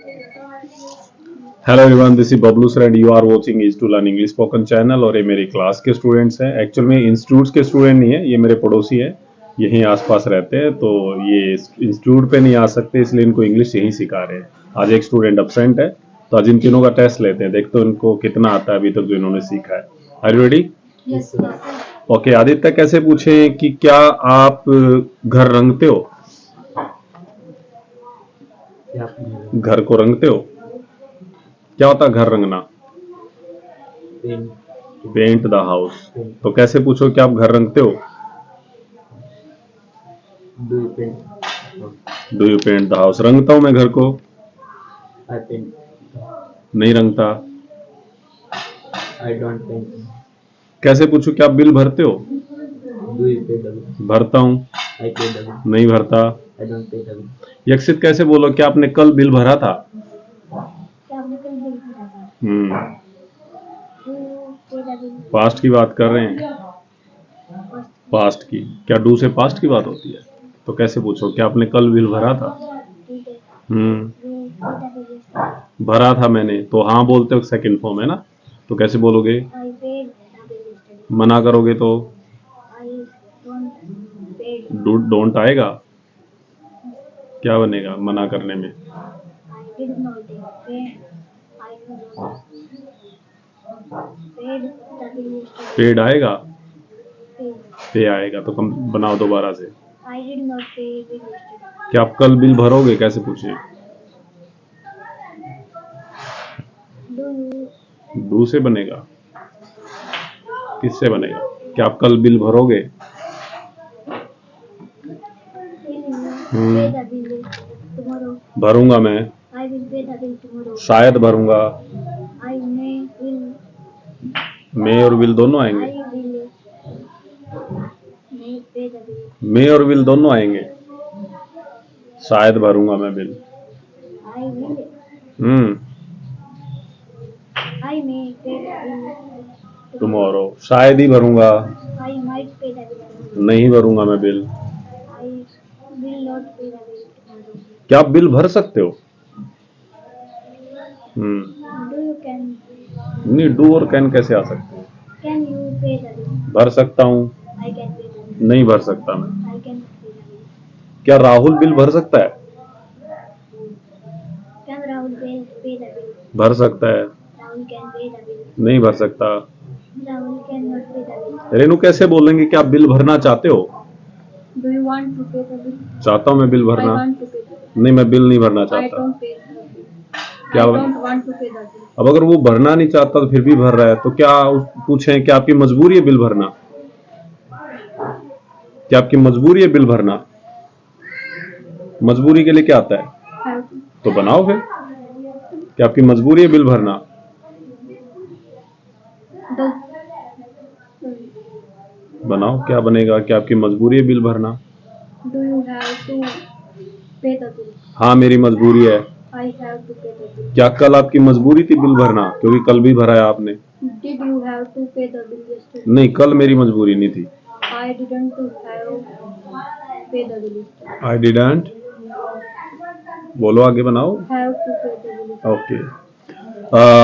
Hello everyone, this is Bablu sir and you are watching is to learn English spoken channel. और ये मेरी class के students हैं। Actual में इंस्टीट्यूट के स्टूडेंट नहीं है, ये मेरे पड़ोसी हैं, यहीं आसपास रहते हैं। तो ये इंस्टीट्यूट पे नहीं आ सकते, इसलिए इनको इंग्लिश यहीं सिखा रहे हैं। आज एक स्टूडेंट एब्सेंट है, तो आज इन तीनों का टेस्ट लेते हैं, देखते हैं इनको कितना आता है अभी तक जो इन्होंने सीखा है। Are you ready? Yes sir. Okay, Aditya कैसे पूछे कि क्या आप घर रंगते हो? घर को रंगते हो? क्या होता है घर रंगना? Paint the house. तो कैसे पूछो कि आप घर रंगते हो? Do you paint the house? रंगता हूं मैं घर को। नहीं रंगता। I don't paint. कैसे पूछो कि आप बिल भरते हो? Do you pay the bill? भरता हूं। I pay the bill. नहीं भरता। I don't pay the bill. Yakshit कैसे बोलो कि आपने कल बिल भरा था? पास्ट की बात कर रहे हैं। पास्ट की। क्या डू से पास्ट की बात होती है? तो कैसे पूछो कि आपने कल बिल भरा था? भरा था मैंने, तो हाँ बोलते हो सेकंड फॉर्म है ना। तो कैसे बोलोगे? मना करोगे तो डोंट आएगा। क्या बनेगा मना करने में? पेड आएगा। पे आएगा। तो कम बनाओ दोबारा से। क्या आप कल बिल भरोगे? कैसे पूछे? डू से बनेगा। किससे बनेगा? क्या आप कल बिल भरोगे? भरूंगा मैं। शायद भरूंगा। मे और विल दोनों आएंगे। मे और विल दोनों आएंगे। शायद भरूंगा मैं बिल। टुमारो। शायद ही भरूंगा। नहीं भरूंगा मैं बिल। क्या आप बिल भर सकते हो? नहीं, डू और कैन कैसे आ सकते हैं? भर सकता हूँ। नहीं भर सकता मैं। क्या राहुल बिल भर सकता है? भर सकता है। नहीं भर सकता। रेनू कैसे बोलेंगे कि आप बिल भरना चाहते हो? Do you want to pay the bill? चाहता हूं मैं बिल I भरना। want to pay the bill. नहीं, मैं बिल नहीं भरना I चाहता। don't pay the bill. क्या I don't want to pay the bill. अब अगर वो भरना नहीं चाहता तो फिर भी भर रहा है, तो क्या पूछें कि आपकी मजबूरी है बिल भरना? क्या आपकी मजबूरी है बिल भरना? मजबूरी के लिए क्या आता है? Have to. तो बनाओ फिर। क्या आपकी मजबूरी है बिल भरना? The बनाओ, क्या बनेगा? क्या आपकी मजबूरी है बिल भरना? Do you have to pay the bill? हाँ, मेरी मजबूरी है। I have to pay the bill. क्या कल आपकी मजबूरी थी बिल भरना? क्योंकि कल भी भरा है आपने। Did you have to pay the bill yesterday? नहीं, कल मेरी मजबूरी नहीं थी। I didn't have pay the bill yesterday. I didn't. बोलो, आगे बनाओ। Have to pay the bill yesterday. Okay.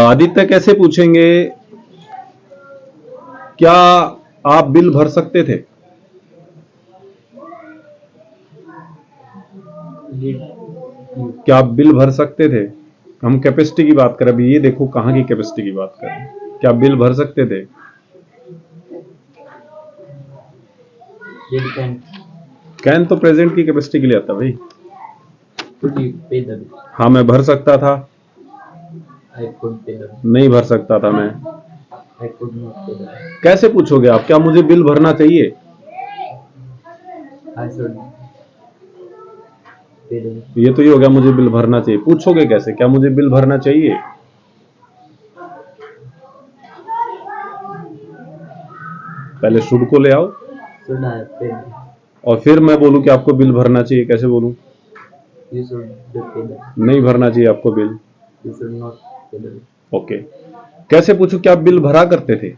Aditya कैसे पूछेंगे क्या आप बिल भर सकते थे? Did क्या आप बिल भर सकते थे? हम कैपेसिटी की बात करें अभी। ये देखो कहाँ की कैपेसिटी की बात करें। क्या आप बिल भर सकते थे? can कैन तो प्रेजेंट की कैपेसिटी के लिए आता भाई। could you pay the bill? हाँ, मैं भर सकता था। I could pay the bill. नहीं भर सकता था मैं। I could not pay the bill. कैसे पूछोगे आप? क्या मुझे बिल भरना चाहिए? I should pay the bill. ये तो ये हो गया, मुझे बिल भरना चाहिए। पूछोगे कैसे? क्या मुझे बिल भरना चाहिए? पहले शुड को ले आओ Should I have paid the bill? और फिर मैं बोलूं कि आपको बिल भरना चाहिए। कैसे बोलूं? You should pay the bill. नहीं भरना चाहिए आपको bill. You should not pay the bill. Okay. कैसे पूछूं कि आप बिल भरा करते थे?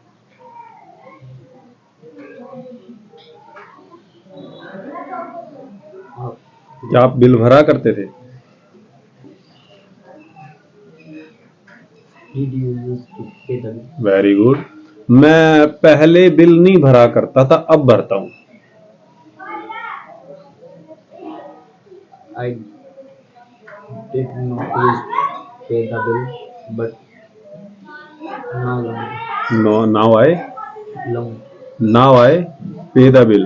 क्या आप बिल भरा करते थे? Did you used to pay the bill? Very good. मैं पहले बिल नहीं भरा करता था, अब भरता हूँ। I did not used to pay the bill, but now I long पे the bill. pay the bill.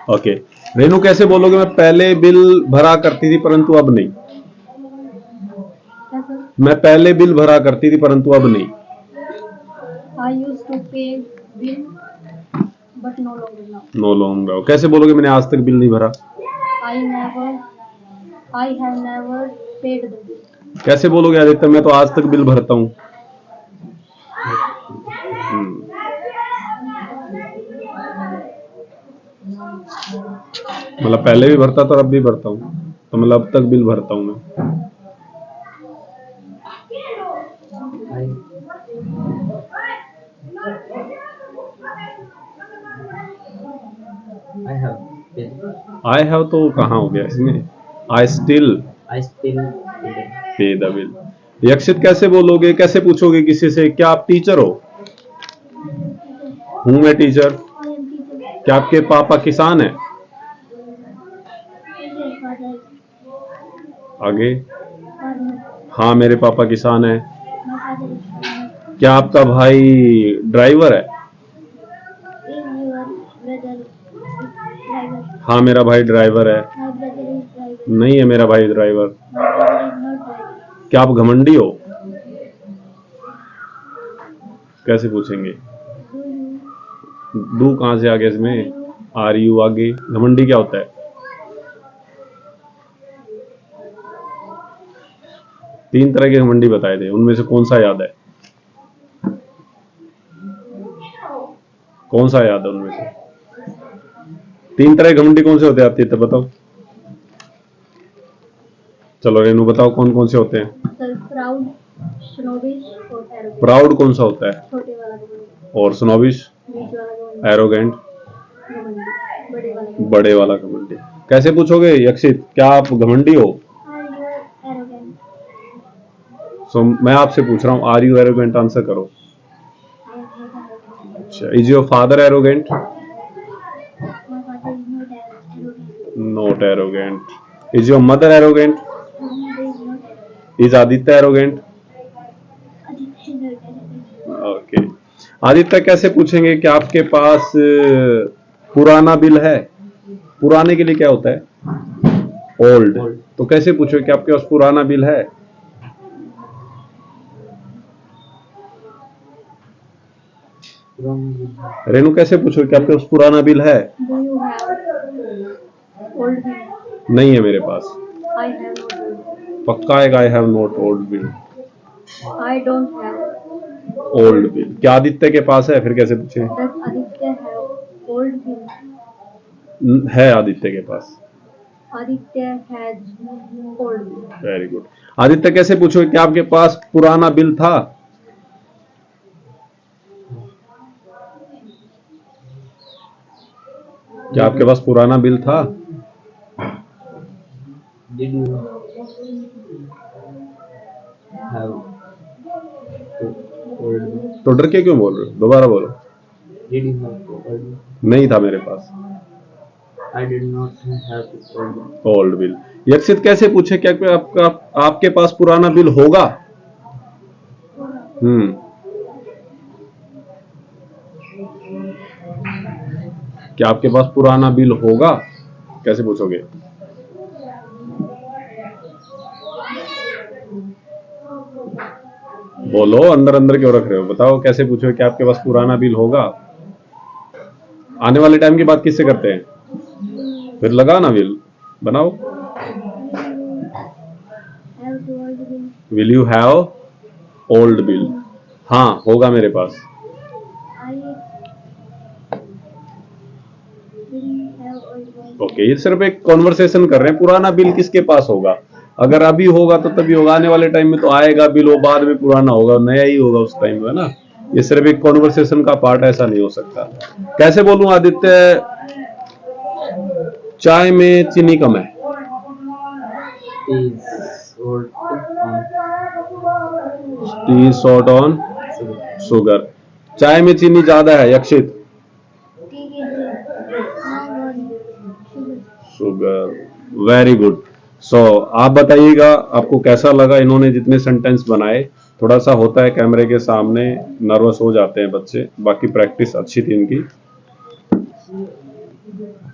Okay. Renu कैसे बोलोगे मैं पहले बिल भरा करती थी परंतु अब नहीं? क्या सर? मैं पहले बिल भरा करती थी परंतु अब नहीं। I use to pay bill but no longer now. No longer. कैसे बोलोगे मैंने आज तक बिल नहीं भरा? I have never paid the bill. कैसे बोलोगे आदित्य मैं तो आज तक बिल भरता हूँ? मतलब पहले भी भरता था और अब भी भरता हूँ, तो मतलब अब तक बिल भरता हूँ मैं। I have paid. I have तो कहाँ हो गया इसमें? I still I still pay the पे द बिल। यक्षित कैसे बोलोगे, कैसे पूछोगे किसी से क्या आप टीचर हो? हूँ मैं टीचर। I am teacher. क्या आपके पापा किसान हैं? फादर आगे। फार्मर। हाँ मेरे पापा किसान हैं। My father is farmer. क्या आपका भाई ड्राइवर है? Is your brother driver? हाँ मेरा भाई ड्राइवर है। My brother is driver. नहीं है मेरा भाई driver. My brother is not driver. क्या आप घमंडी हो? कैसे पूछेंगे? डू कहाँ से आ गया इसमें? आर यू आगे। घमंडी क्या होता है? तीन तरह के घमंडी बताए थे, उनमें से कौन सा याद है? कौन सा याद है उनमें से? तीन तरह के घमंडी कौन से होते हैं आती है तो बताओ। चलो रेनू बताओ कौन कौन से होते हैं? सर प्राउड, स्नोबिश और एरोगेंट। प्राउड कौन सा होता है? छोटे वाला घमंड, और स्नोबिश? बीच वाला घमंड, एरोगेंट? घमंड, बड़े वाला घमंड। बड़े वाला घमंडी। कैसे पूछोगे यक्षित क्या आप घमंडी हो? Are you arrogant? सो मैं आपसे पूछ रहा हूँ आर यू एरोगेंट, आंसर करो। अच्छा, is your father arrogant? My father is not arrogant. Not arrogant. Is your mother arrogant? My mother is not arrogant. Is Aditya arrogant? Aditya is arrogant. Okay. Aditya कैसे पूछेंगे कि आपके पास पुराना बिल है? पुराने के लिए क्या होता है? ओल्ड। Old. तो कैसे पूछोगे कि आपके पास पुराना बिल है? wrong bill. रेनू कैसे पूछोगे कि आपके पास पुराना बिल है? Do you have old bill? नहीं है मेरे पास। I have not old. पक्का है I have not old bill. I don't have. Old bill. क्या आदित्य के पास है? फिर कैसे पूछे? Does Aditya have old bill? है आदित्य के पास। Aditya has old bill. Very good. Aditya कैसे पूछोगे कि आपके पास पुराना बिल था? क्या आपके पास पुराना बिल था? Did you have old bill? तो डर के क्यों बोल रहे हो? दोबारा बोलो। Did you have old bill? नहीं था मेरे पास I did not have old bill. Old bill. Yakshit कैसे पूछे क्या आपके पास पुराना बिल होगा? क्या आपके पास पुराना बिल होगा? कैसे पूछोगे? बोलो, अंदर अंदर क्यों रख रहे हो? बताओ कैसे पूछोगे कि आपके पास पुराना बिल होगा? आने वाले टाइम की बात किससे करते हैं? फिर लगा ना बिल, बनाओ। Have old bill? Will you have old bill? हाँ होगा मेरे पास। I will have old bill. Okay, ये सिर्फ एक कॉन्वर्सेशन कर रहे हैं। पुराना बिल किसके पास होगा? अगर अभी होगा तो तभी होगा, आने वाले टाइम में तो आएगा बिल, वो बाद में पुराना होगा, नया ही होगा उस टाइम में, है ना। ये सिर्फ एक कॉन्वर्सेशन का पार्ट, ऐसा नहीं हो सकता। कैसे बोलूं आदित्य चाय में चीनी कम है? Is old on tea short on sugar. चाय में चीनी ज्यादा है Yakshit? Sugar. Very good. So आप बताइएगा आपको कैसा लगा इन्होंने जितने सेंटेंस बनाए। थोड़ा सा होता है कैमरे के सामने नर्वस हो जाते हैं बच्चे, बाकी प्रैक्टिस अच्छी थी इनकी।